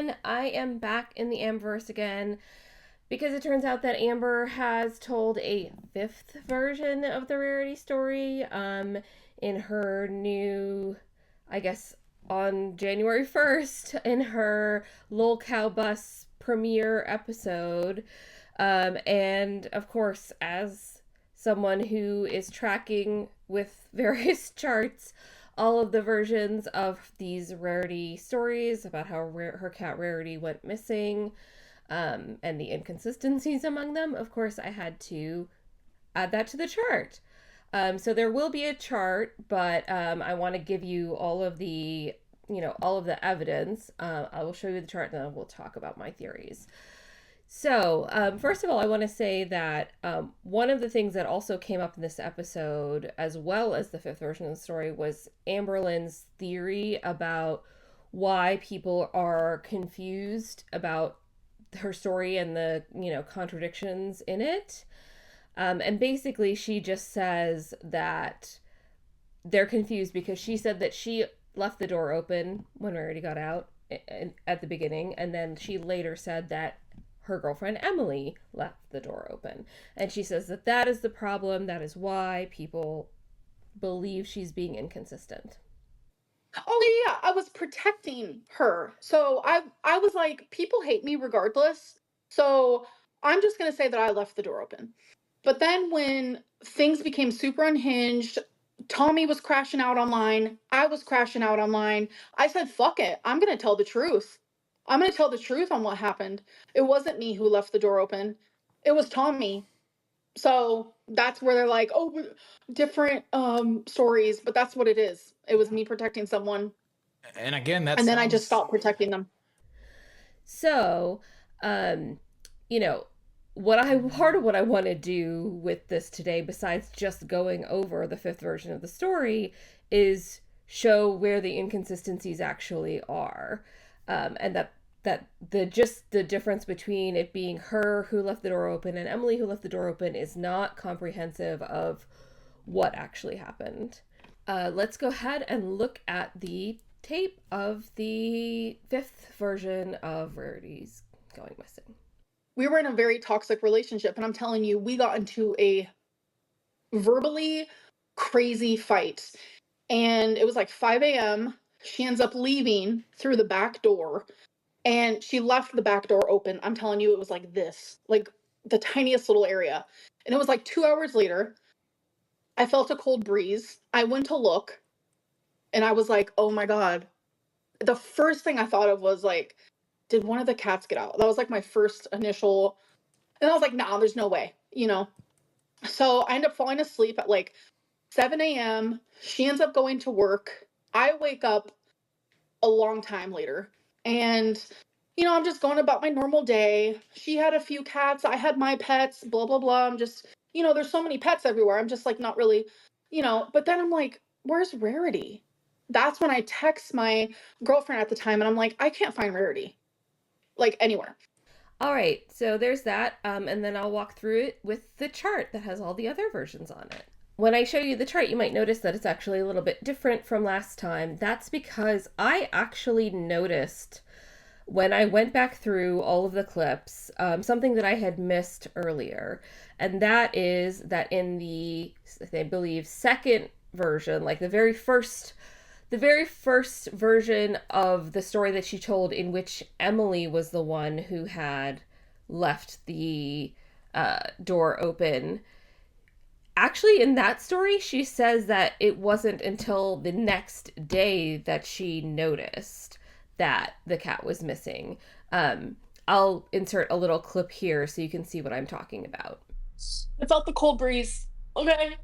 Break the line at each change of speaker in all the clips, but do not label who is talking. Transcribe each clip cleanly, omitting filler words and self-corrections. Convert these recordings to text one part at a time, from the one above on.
everyone. I am back in the Amberverse again because it turns out that Amber has told a fifth version of the Rarity Story in her new, I guess, on January 1st in her Lol Cow Bus premiere episode. And of course, as someone who is tracking with various charts all of the versions of these Rarity stories about how her cat Rarity went missing, and the inconsistencies among them, of course, I had to add that to the chart. So there will be a chart, but I want to give you all of the evidence. I will show you the chart, and then we'll talk about my theories. So, first of all, I want to say that one of the things that also came up in this episode, as well as the fifth version of the story, was Amberlynn's theory about why people are confused about her story and the, contradictions in it. And basically, she just says that they're confused because she said that she left the door open when Rarity got out at the beginning, and then she later said that her girlfriend Emily left the door open. And she says that that is the problem. That is why people believe she's being inconsistent.
Oh yeah, I was protecting her. So I was like, people hate me regardless. So I'm just gonna say that I left the door open. But then when things became super unhinged, Tommy was crashing out online, I was crashing out online, I said, fuck it, I'm gonna tell the truth. I'm gonna tell the truth on what happened. It wasn't me who left the door open. It was Tommy. So that's where they're like, oh, different stories, but that's what it is. It was me protecting someone.
And again, that
and then I just stopped protecting them.
So, you know, part of what I want to do with this today, besides just going over the fifth version of the story, is show where the inconsistencies actually are, and that the difference between it being her who left the door open and Emily who left the door open is not comprehensive of what actually happened. Let's go ahead and look at the tape of the fifth version of Rarity's going missing.
We were in a very toxic relationship, and I'm telling you, we got into a verbally crazy fight. And it was like 5 a.m. She ends up leaving through the back door, and she left the back door open. I'm telling you, it was like this, like the tiniest little area. And it was like 2 hours later, I felt a cold breeze. I went to look, and I was like, oh my God. The first thing I thought of was like, did one of the cats get out? That was like my first initial, and I was like, nah, there's no way, So I end up falling asleep at like 7 a.m. She ends up going to work. I wake up a long time later, and I'm just going about my normal day. She had a few cats, I had my pets, blah blah blah. I'm just, there's so many pets everywhere. I'm just like not really, but then I'm like, where's Rarity? That's when I text my girlfriend at the time, and I'm like, I can't find Rarity like anywhere.
All right, so there's that, and then I'll walk through it with the chart that has all the other versions on it. When I show you the chart, you might notice that it's actually a little bit different from last time. That's because I actually noticed when I went back through all of the clips, something that I had missed earlier. And that is that in the, I believe, second version, like the very first version of the story that she told, in which Emily was the one who had left the door open. Actually, in that story, she says that it wasn't until the next day that she noticed that the cat was missing. I'll insert a little clip here so you can see what I'm talking about.
I felt the cold breeze. Okay.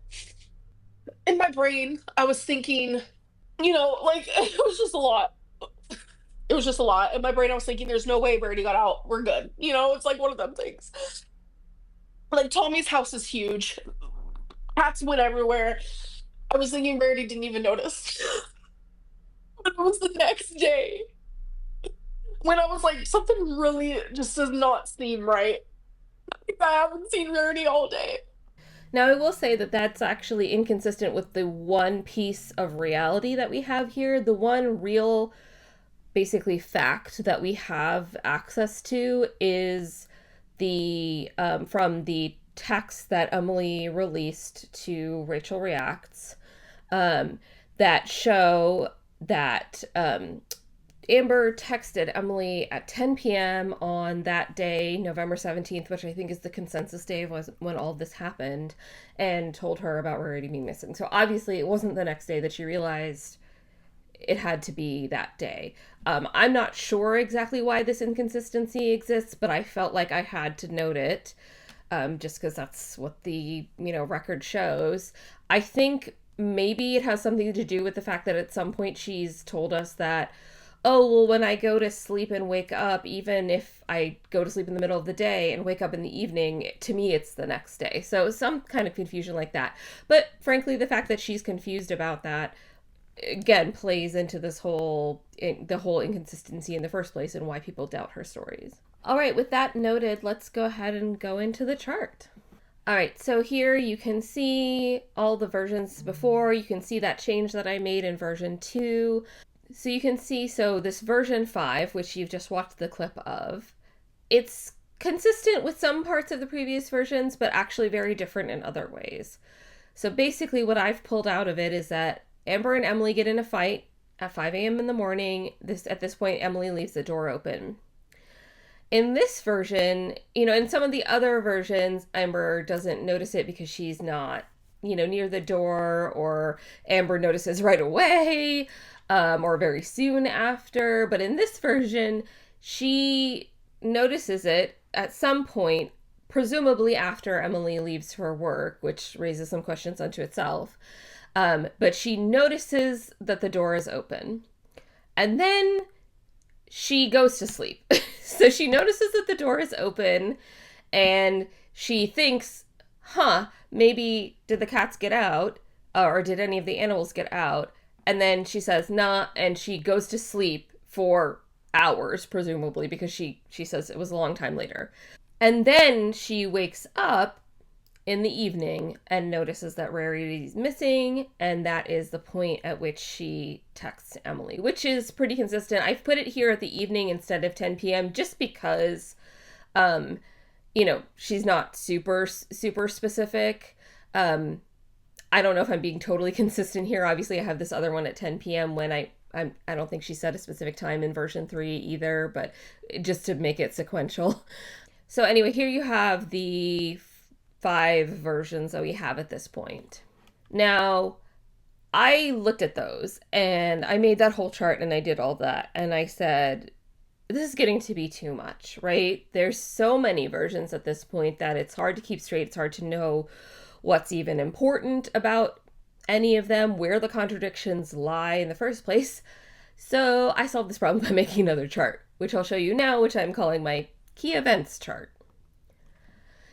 In my brain, I was thinking, like, it was just a lot. It was just a lot. In my brain, I was thinking, there's no way Rarity got out. We're good. It's like one of them things. Like, Tommy's house is huge. Cats went everywhere. I was thinking Rarity didn't even notice. But it was the next day when I was like, something really just does not seem right. I haven't seen Rarity all day.
Now, I will say that that's actually inconsistent with the one piece of reality that we have here. The one real basically fact that we have access to is the from the text that Emily released to Rachel Reacts, um, that show that Amber texted Emily at 10 p.m. on that day, November 17th, which I think is the consensus day was when all of this happened, and told her about Rarity being missing. So obviously it wasn't the next day that she realized it had to be that day. I'm not sure exactly why this inconsistency exists, but I felt like I had to note it, just because that's what the record shows. I think maybe it has something to do with the fact that at some point she's told us that, oh, well, when I go to sleep and wake up, even if I go to sleep in the middle of the day and wake up in the evening, to me, it's the next day. So some kind of confusion like that. But frankly, the fact that she's confused about that, again, plays into the whole inconsistency in the first place and why people doubt her stories. All right, with that noted, let's go ahead and go into the chart. All right, so here you can see all the versions before. You can see that change that I made in version 2. So you can see, so this version 5, which you've just watched the clip of, it's consistent with some parts of the previous versions, but actually very different in other ways. So basically what I've pulled out of it is that Amber and Emily get in a fight at 5 a.m. in the morning. At this point, Emily leaves the door open. In this version, in some of the other versions, Amber doesn't notice it because she's not, near the door, or Amber notices right away, or very soon after. But in this version, she notices it at some point, presumably after Emily leaves for work, which raises some questions unto itself. But she notices that the door is open. And then she goes to sleep. So she notices that the door is open and she thinks, maybe did the cats get out? Or did any of the animals get out? And then she says, nah, and she goes to sleep for hours, presumably, because she says it was a long time later. And then she wakes up in the evening and notices that Rarity's missing, and that is the point at which she texts Emily, which is pretty consistent. I've put it here at the evening instead of 10 p.m. just because, she's not super specific. I don't know if I'm being totally consistent here. Obviously, I have this other one at 10 p.m. when I don't think she set a specific time in version 3 either, but just to make it sequential. So anyway, here you have the 5 versions that we have at this point. Now, I looked at those and I made that whole chart and I did all that. And I said, this is getting to be too much, right? There's so many versions at this point that it's hard to keep straight. It's hard to know what's even important about any of them, where the contradictions lie in the first place. So I solved this problem by making another chart, which I'll show you now, which I'm calling my key events chart.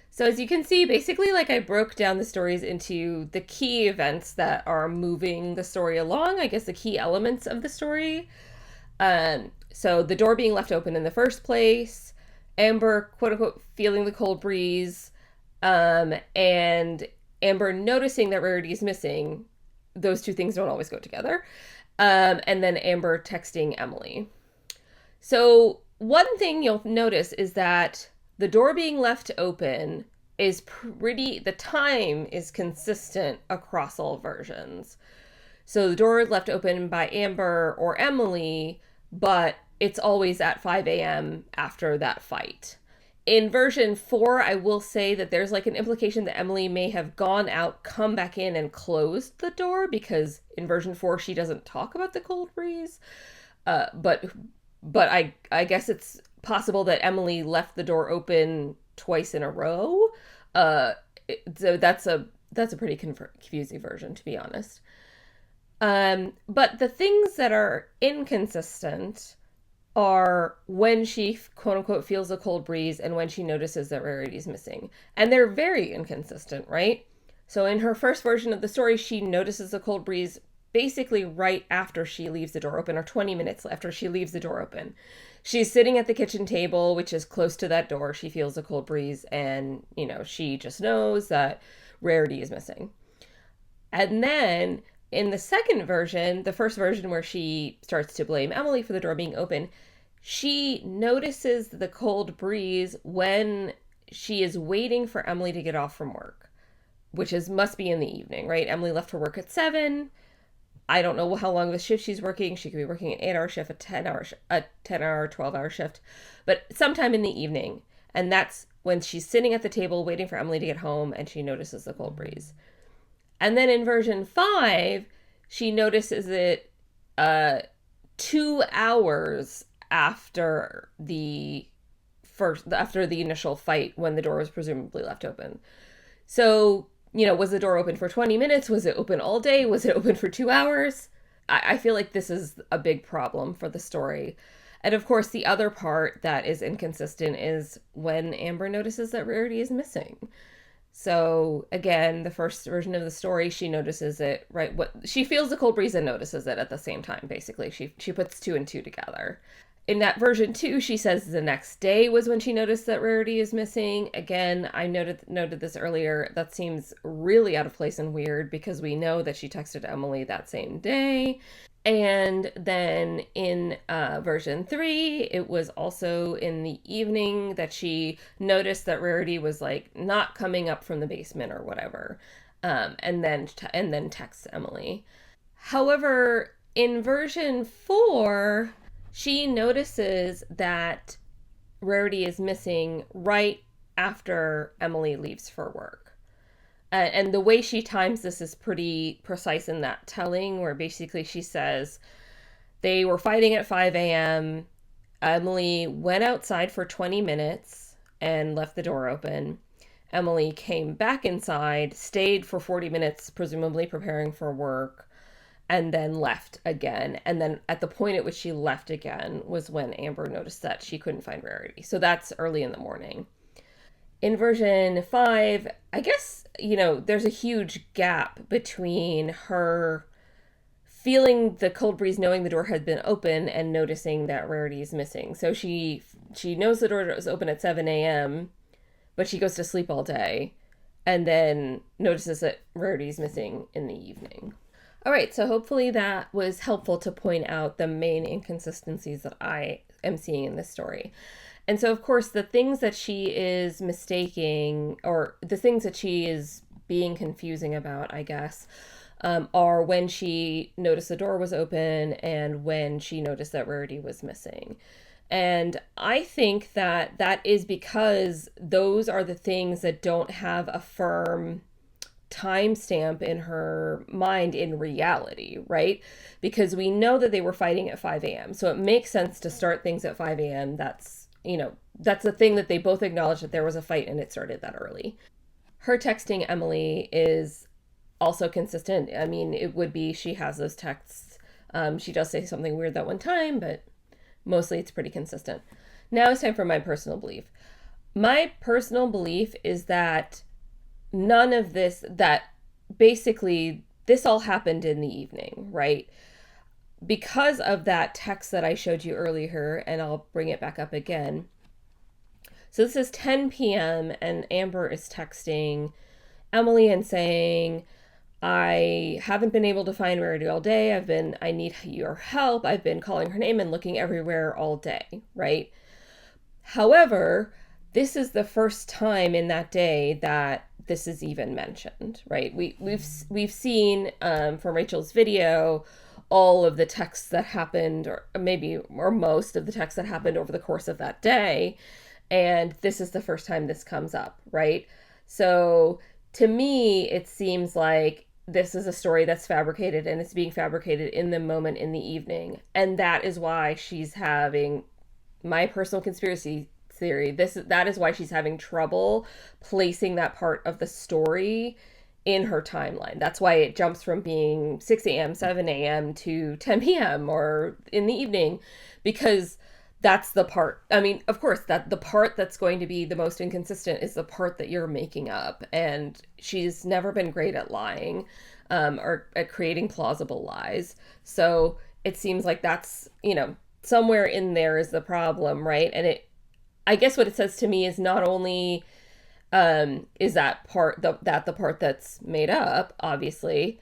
So as you can see, basically, I broke down the stories into the key events that are moving the story along, I guess the key elements of the story. So the door being left open in the first place, Amber, quote unquote, feeling the cold breeze, and Amber noticing that Rarity is missing. Those two things don't always go together. And then Amber texting Emily. So one thing you'll notice is that the door being left open is the time is consistent across all versions. So the door is left open by Amber or Emily, but it's always at 5 a.m. after that fight. In version 4, I will say that there's an implication that Emily may have gone out, come back in, and closed the door, because in version 4, she doesn't talk about the cold breeze. But I guess it's possible that Emily left the door open twice in a row. So that's a pretty confusing version, to be honest. But the things that are inconsistent are when she, quote unquote, feels a cold breeze and when she notices that Rarity's missing. And they're very inconsistent, right? So in her first version of the story, she notices a cold breeze basically right after she leaves the door open, or 20 minutes after she leaves the door open. She's sitting at the kitchen table, which is close to that door. She feels a cold breeze and, she just knows that Rarity is missing. And then In the second version, the first version where she starts to blame Emily for the door being open, she notices the cold breeze when she is waiting for Emily to get off from work, which is must be in the evening, right? Emily left for work at 7. I don't know how long of a shift she's working. She could be working an 8-hour shift, a 10-hour, 12-hour shift, but sometime in the evening. And that's when she's sitting at the table waiting for Emily to get home and she notices the cold breeze. And then in version 5, she notices it 2 hours after the initial fight when the door was presumably left open. So, was the door open for 20 minutes? Was it open all day? Was it open for 2 hours? I feel like this is a big problem for the story. And of course, the other part that is inconsistent is when Amber notices that Rarity is missing. So again, the first version of the story, she notices it right. What she feels the cold breeze and notices it at the same time. Basically, she puts two and two together. In that version 2, she says the next day was when she noticed that Rarity is missing. Again, I noted this earlier. That seems really out of place and weird because we know that she texted Emily that same day. And then in version 3, it was also in the evening that she noticed that Rarity was like not coming up from the basement or whatever, and then texts Emily. However, in version 4, she notices that Rarity is missing right after Emily leaves for work. And the way she times this is pretty precise in that telling, where basically she says they were fighting at 5 a.m. Emily went outside for 20 minutes and left the door open. Emily came back inside, stayed for 40 minutes, presumably preparing for work, and then left again. And then at the point at which she left again was when Amber noticed that she couldn't find Rarity. So that's early in the morning. In version 5, I guess, there's a huge gap between her feeling the cold breeze, knowing the door had been open, and noticing that Rarity is missing. So she knows the door was open at 7 a.m., but she goes to sleep all day and then notices that Rarity is missing in the evening. All right, so hopefully that was helpful to point out the main inconsistencies that I am seeing in this story. And so, of course, the things that she is mistaking, or the things that she is being confusing about, I guess, are when she noticed the door was open and when she noticed that Rarity was missing. And I think that that is because those are the things that don't have a firm timestamp in her mind in reality, right? Because we know that they were fighting at 5 a.m. So it makes sense to start things at 5 a.m. That's the thing that they both acknowledge, that there was a fight and it started that early. Her texting Emily is also consistent. I mean, it would be she has those texts. She does say something weird that one time, but mostly it's pretty consistent. Now it's time for my personal belief. My personal belief is that none of this, that basically this all happened in the evening, right? Because of that text that I showed you earlier, and I'll bring it back up again. So this is 10 p.m. and Amber is texting Emily and saying, I haven't been able to find Rarity all day. I need your help. I've been calling her name and looking everywhere all day, right? However, this is the first time in that day that this is even mentioned, right? We've seen from Rachel's video all of the texts that happened, or most of the texts that happened over the course of that day, and this is the first time this comes up, right? So to me, it seems like this is a story that's fabricated, and it's being fabricated in the moment in the evening, and that is why she's having, my personal conspiracy theory, that is why she's having trouble placing that part of the story in her timeline. That's why it jumps from being 6 a.m., 7 a.m. to 10 p.m. or in the evening, because that's the part, I mean, of course, that the part that's going to be the most inconsistent is the part that you're making up. And she's never been great at lying, or at creating plausible lies. So it seems like that's, somewhere in there is the problem, right? And I guess what it says to me is not only is that part the part that's made up, obviously,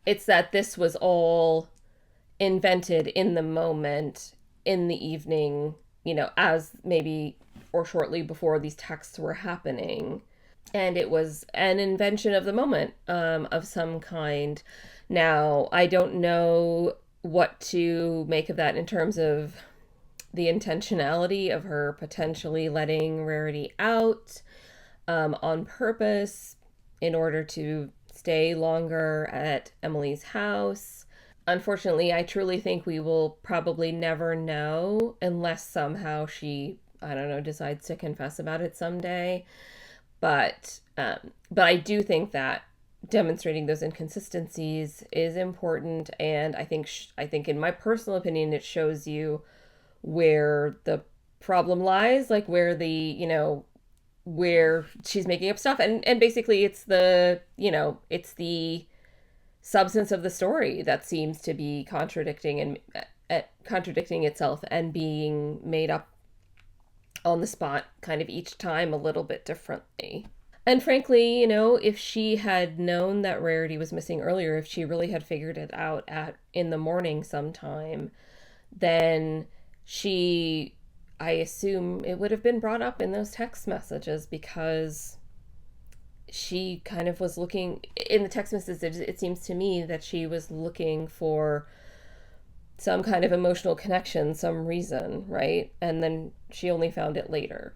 It's that this was all invented in the moment, in the evening, as maybe or shortly before these texts were happening. And it was an invention of the moment, of some kind. Now, I don't know what to make of that in terms of the intentionality of her potentially letting Rarity out, on purpose in order to stay longer at Emily's house. Unfortunately, I truly think we will probably never know unless somehow she, I don't know, decides to confess about it someday. But I do think that demonstrating those inconsistencies is important, and I think in my personal opinion, it shows you where the problem lies, like where the where she's making up stuff, and basically it's the substance of the story that seems to be contradicting itself and being made up on the spot kind of each time a little bit differently. And frankly, if she had known that Rarity was missing earlier, if she really had figured it out at in the morning sometime, then she I assume it would have been brought up in those text messages, because she kind of was looking in the text messages. It seems to me that she was looking for some kind of emotional connection, some reason, right? And then she only found it later.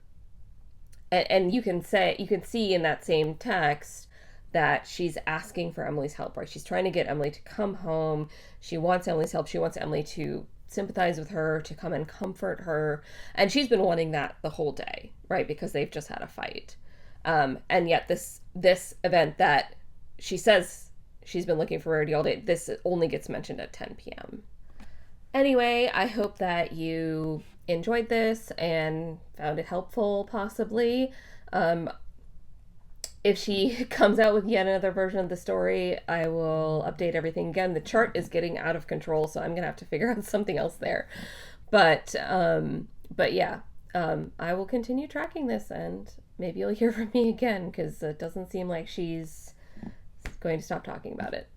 And you can see in that same text that she's asking for Emily's help, right? She's trying to get Emily to come home. She wants Emily's help. She wants Emily to sympathize with her, to come and comfort her. And she's been wanting that the whole day, right? Because they've just had a fight. And yet this event that she says she's been looking for Rarity all day, this only gets mentioned at 10 p.m. Anyway, I hope that you enjoyed this and found it helpful, possibly. If she comes out with yet another version of the story, I will update everything again. The chart is getting out of control, so I'm gonna have to figure out something else there. But yeah, I will continue tracking this, and maybe you'll hear from me again, because it doesn't seem like she's going to stop talking about it.